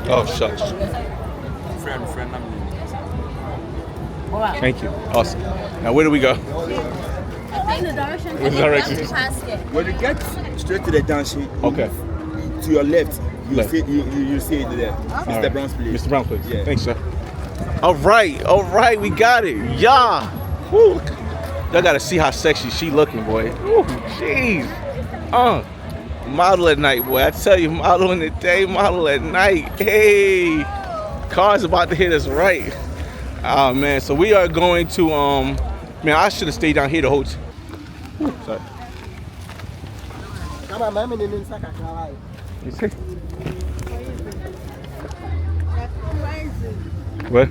Oh, shucks. Friend. Thank you. Awesome. Now, where do we go? In the direction. Which direction? When you get straight to the junction, Okay. to your left, you Left. see it there. Mr. Brown's place. Mr. Brown's place. Yeah. Thanks, sir. All right, we got it. Yeah. Woo. Y'all gotta see how sexy she looking, boy. Woo, jeez. Model at night, boy. I tell you, model in the day, model at night. Hey, car's about to hit us right. Oh man, so we are going to man, I should have stayed down here the whole time. Sorry. You see? What?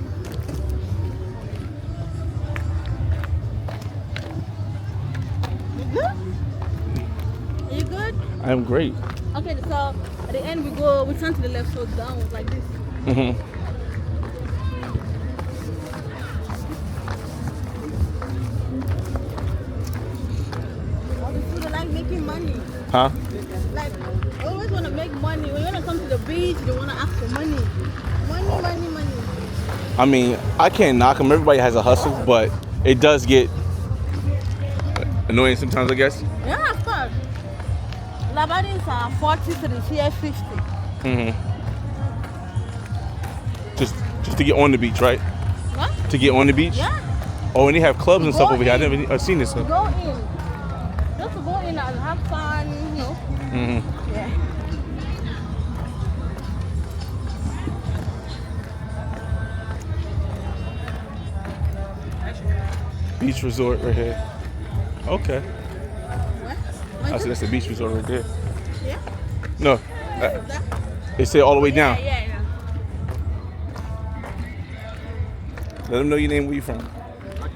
Are you good? I am great. Okay, so at the end we turn to the left, so down like this. Mm-hmm. I like making money. Huh? Like, I always want to make money. When you want to come to the beach, you want to ask for money. Money. I mean, I can't knock them. Everybody has a hustle, but it does get annoying sometimes, I guess. Yeah, of course. Labadins are 40 to the here 50. Mm-hmm. Just to get on the beach, right? What? To get on the beach? Yeah. Oh, and they have clubs and Go stuff over here. in. I've seen this To stuff. go in. Just to go in and have fun, you know. Mm-hmm. Yeah. Beach resort right here. Okay. What? I said that's the beach resort right there. Yeah? No. It said all the way down. Yeah. Let them know your name, where you from.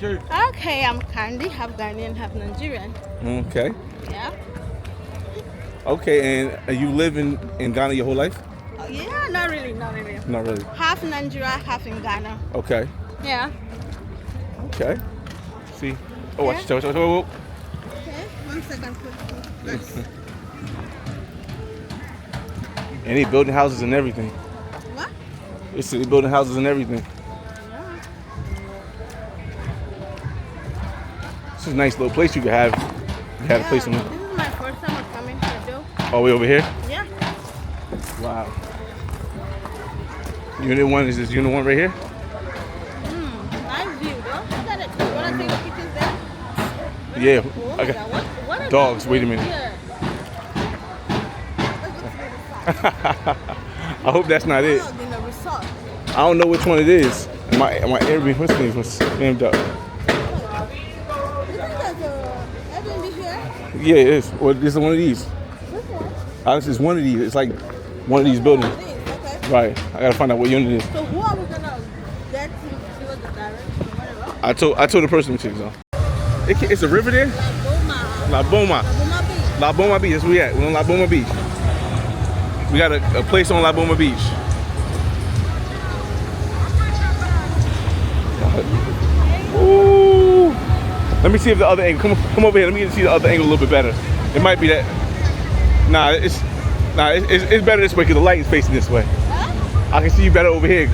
Okay, I'm Candy, half Ghanaian, half Nigerian. Okay. Yeah? Okay, and you live in Ghana your whole life? Yeah, not really. Not really. Half in Nigeria, half in Ghana. Okay. Yeah. Okay. See? Oh, watch. Yeah. Watch. Okay, 1 second. Please. And they building houses and everything. What? It's they building houses and everything. Yeah. It's a nice little place you could have. You had a place in This is my first time of coming here, though. all the way over here. Yeah. Wow. Unit 1 is this unit 1 right here? Nice view, though. Look at it. You want to take the pictures there? Yeah. Oh my I got God. What are dogs. those Wait a minute. here? I hope that's not it. Dog in the resort. I don't know which one it is. My Airbnb, what's the name? Was named up. You think there's a Airbnb here? Yeah, it is. Well, this is one of these. This one? This is one of these. It's like one of these buildings. This, okay. Right. I gotta find out what unit it is. So who are we gonna get to see what the direction, whatever? I told the person to so. It's a river there? Laboma. Laboma. Laboma Beach. Laboma Beach. That's where we at. We're on Laboma Beach. We got a place on Laboma Beach. Ooh. Let me see if the other angle. Come over here. Let me see the other angle a little bit better. It might be that. Nah, it's better this way because the light is facing this way. I can see you better over here.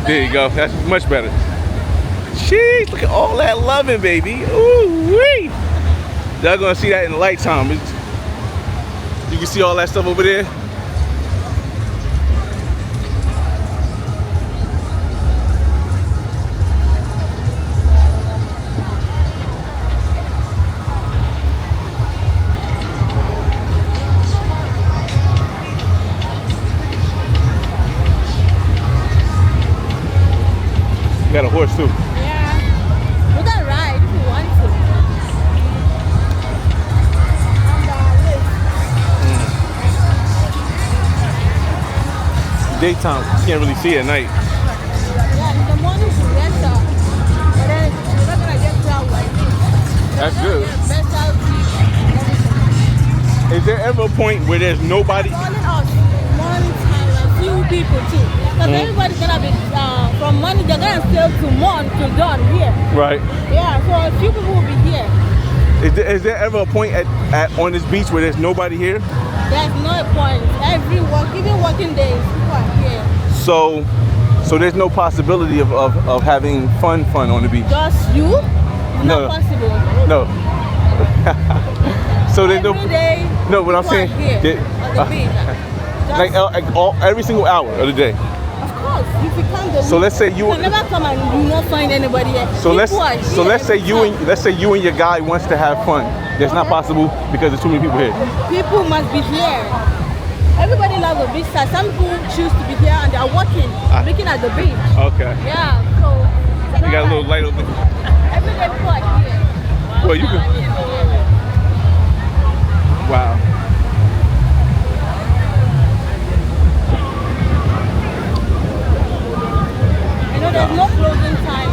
There you go. That's much better. Jeez, look at all that loving, baby. Ooh wee. They're gonna see that in the light time. You can see all that stuff over there. You got a horse too. Yeah. We can ride if you want to. On the list. Daytime, you can't really see it at night. Yeah, in the morning you get but then you're not gonna get crowd like this. That's good. Better view. Is there ever a point where there's nobody? Morning time, a few people too. Because everybody's gonna be from morning they're gonna sail to morn to dawn here. Right. Yeah, so a few people will be here. Is there ever a point at on this beach where there's nobody here? There's no point. Every work, even working days, people are here. So there's no possibility of having fun on the beach. Just you? No. Not possible. No. So there's no. Every day, No, what I'm people are saying. here that- on the beach. Just, every single hour of the day. of course, if you come the So let's say you. can never come and you not find anybody here. So let's People are here let's say every you time. and let's say you and your guy wants to have fun. That's not possible because there's too many people here. People must be here. Everybody loves the beach side. Some people choose to be here and they are walking, looking at the beach. Okay. Yeah, so You got a little light over there. every day people are here. Well, you can. Wow. I know there's no closing time.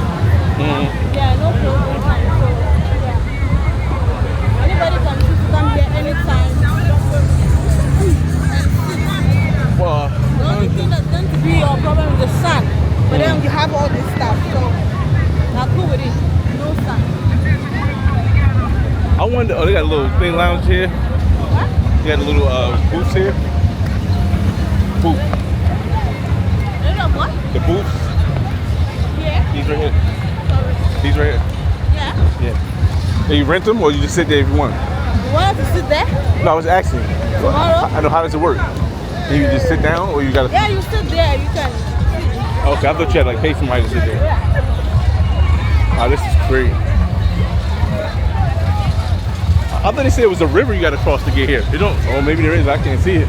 Yeah, no closing time. So yeah, anybody can choose to come here anytime. Well, The only thing that's going to be your problem is the sun. But then you have all this stuff, so I'm cool with it. No sun. I wonder. Oh, they got a little thing lounge here. What? They got a little booths here. Booth. You know what? The booths. Yeah. These right here. Sorry. These right here. Yeah. Yeah. And you rent them or you just sit there if you want? You want to sit there No, I was asking. tomorrow? I know how does it work? You just sit down or you gotta. Yeah, you sit there. You can. Okay, I thought you had like pay somebody to sit there. Oh, this is great. I thought they said it was a river you got to cross to get here. You don't? Oh, maybe there is. I can't see it.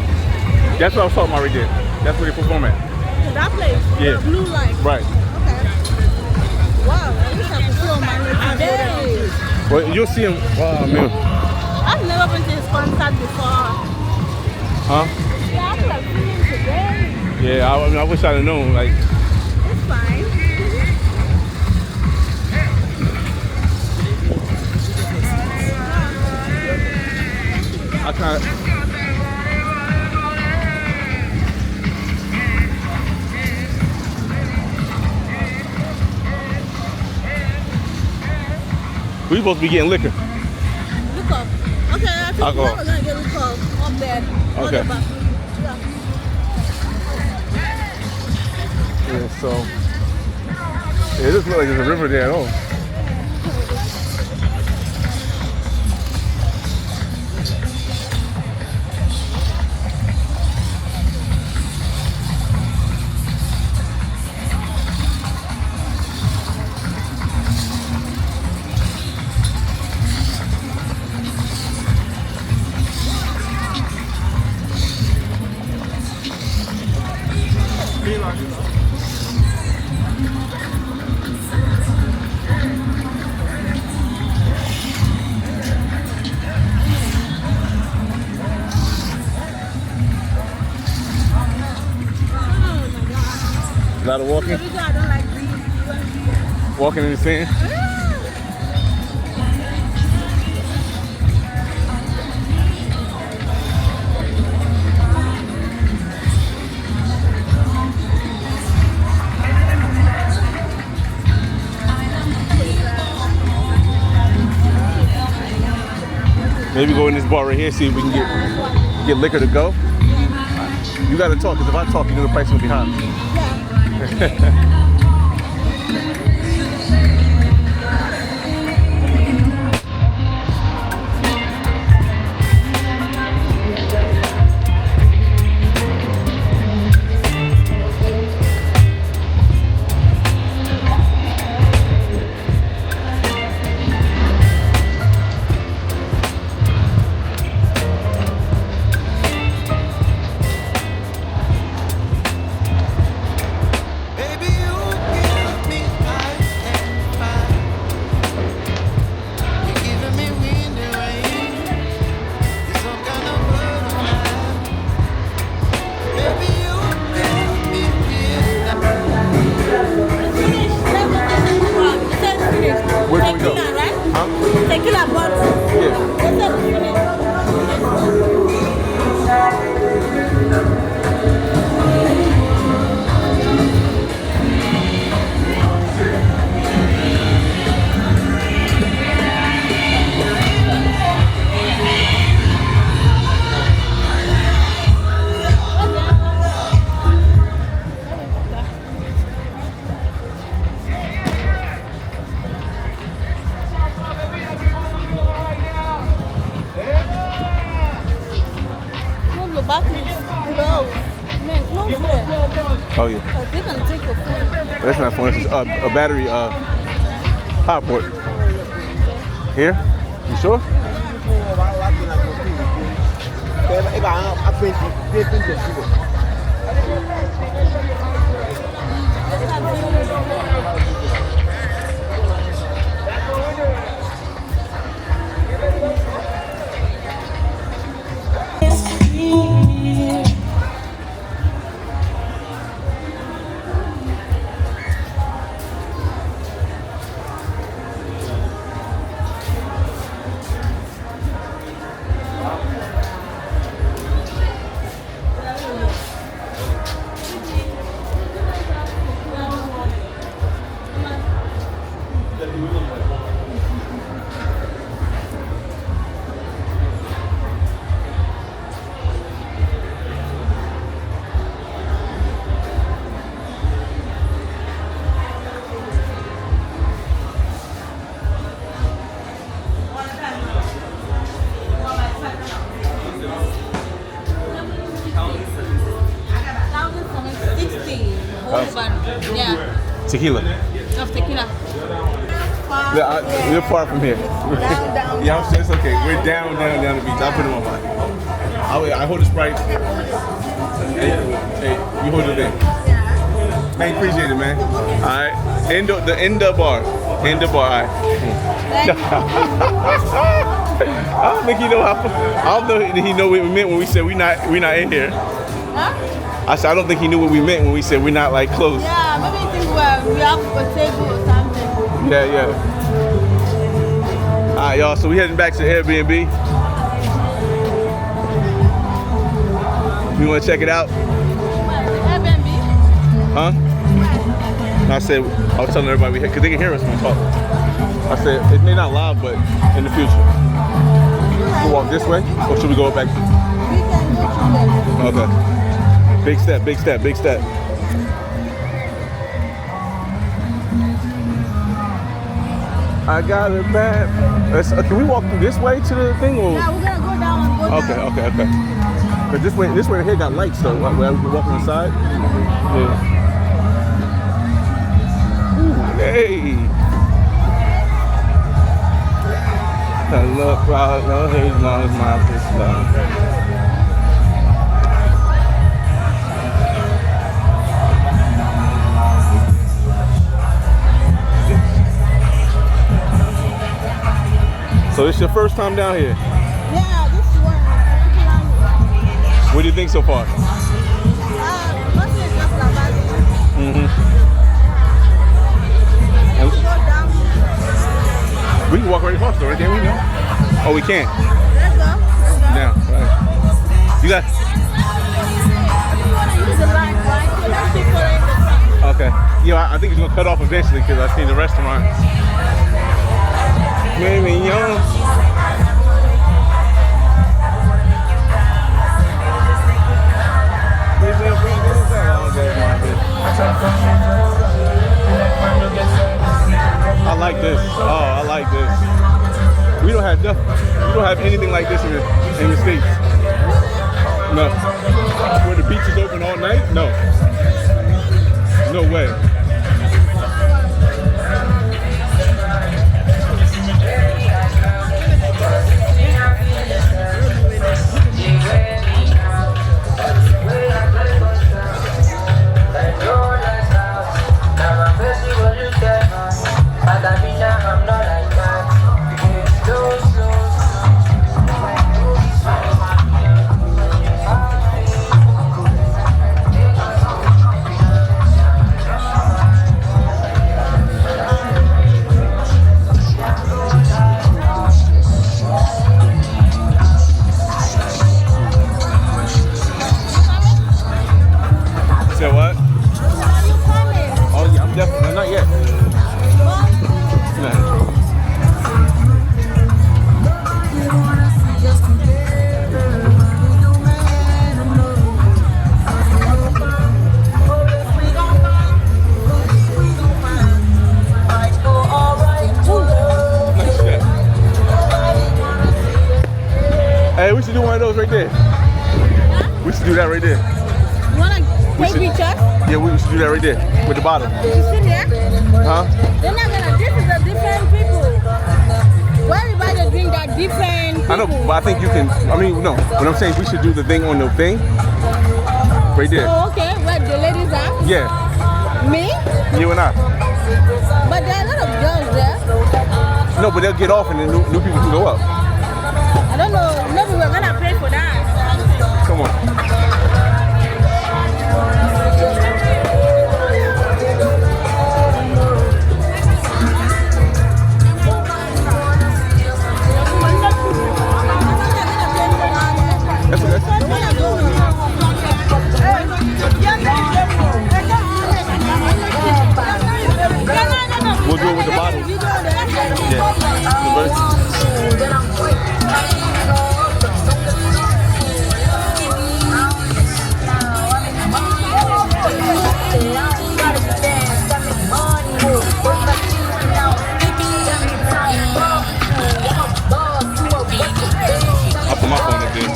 That's what I was talking about right there. That's where they perform at. So that place. Yeah. The blue line. Right. Okay. Wow. I wish I could feel my name today. Well, you'll see him. Oh man. I've never been to his concert before. Huh? Yeah, I could have seen him today. Yeah. I mean, I wish I'd have known. Like, It's fine. I kind of. We supposed to be getting liquor. Look up. Okay, I think I'll go. we're gonna get look up there. On Okay. the back. Yeah. Yeah. So. Yeah, it doesn't look like there's a river there at all. A lot of walking. The reason I don't like these. Walking in the sand. Maybe go in this bar right here, see if we can get liquor to go. You gotta talk, because if I talk, you know the price will be high. Yeah. Baby, you Oh yeah. Because they're going to take your phone. That's not phone. It's a battery power port. Here? You sure? Yeah, Tequila. of tequila. We're far from here. Yeah, I'm saying it's okay. We're down the beach. I'll put them on mine. I hold the Sprite. Hey, you hold it in. Man, appreciate it, man. All right. End the bar. All right. I don't think he know how. I don't know if he know what we meant when we said we not in here. Huh? I said I don't think he knew what we meant when we said we're not like close. Yeah, maybe you think we have a table or something. Yeah. All right, y'all. So we heading back to Airbnb. You want to check it out? Airbnb? Huh? I was telling everybody because they can hear us when we talk. I said it may not loud, but in the future. We walk this way, or should we go back? We can go to there. Okay. Big step. I got it back. Can we walk through this way to the thing? Or? Yeah, we're gonna go down and go down. Okay. Cause this way here got lights though. Where we walking inside. Yeah. Ooh, hey. I love proud, no hate as long as my fish love. So this is your first time down here? Yeah, this is one. What do you think so far? Mostly it's just Lavazzi. And Go down. we can walk right across though, right there, we know. Oh, we can't? Let's go. Now, right. You got... If you want to use the line, right? So let's keep following the front. Okay. Yeah, I think it's gonna cut off eventually because I seen the restaurant. Maybe young. I like this. Oh, I like this. We don't have nothing. We don't have anything like this in the States. No. Where the beach is open all night? No. No way. Definitely not yet. Hey, we should do one of those right there. We should do that right there. Take pictures? Yeah, we should do that right there with the bottle. You sit here? Huh? They're not gonna, this is a different people. Why everybody drink that different people? I know, but I think you can. I mean, no. But I'm saying we should do the thing on the thing. Right there. Oh, okay. Where the ladies are? Yeah. Me? You and I. But there are a lot of girls there. No, but they'll get off and then new people can go up. I don't know. Maybe we're gonna pay for that. Come on. That's okay. We'll do it with the bottle. Yeah. I'll put my phone up there.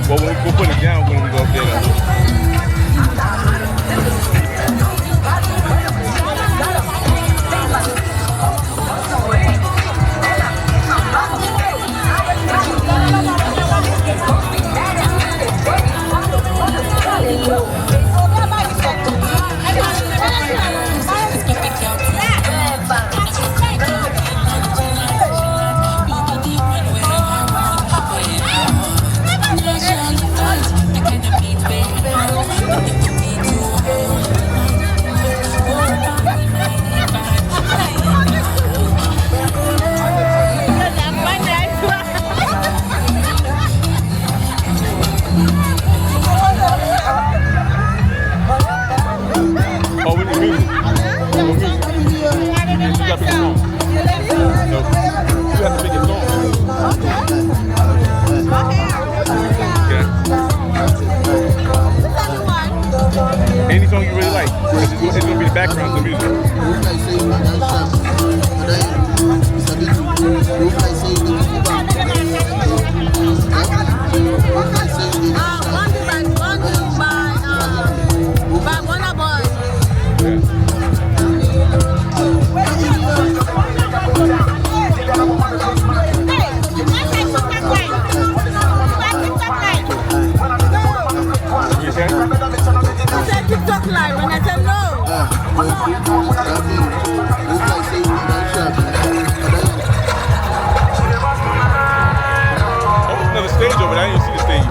Well, we'll put it down when we go up there. Oh, we need music. You got to pick a song. No. You have to pick a song. Okay. Any song you really like. It's going to be the background to the music. TikTok live when I said no. Oh, there's another stage over there. I didn't see the stage.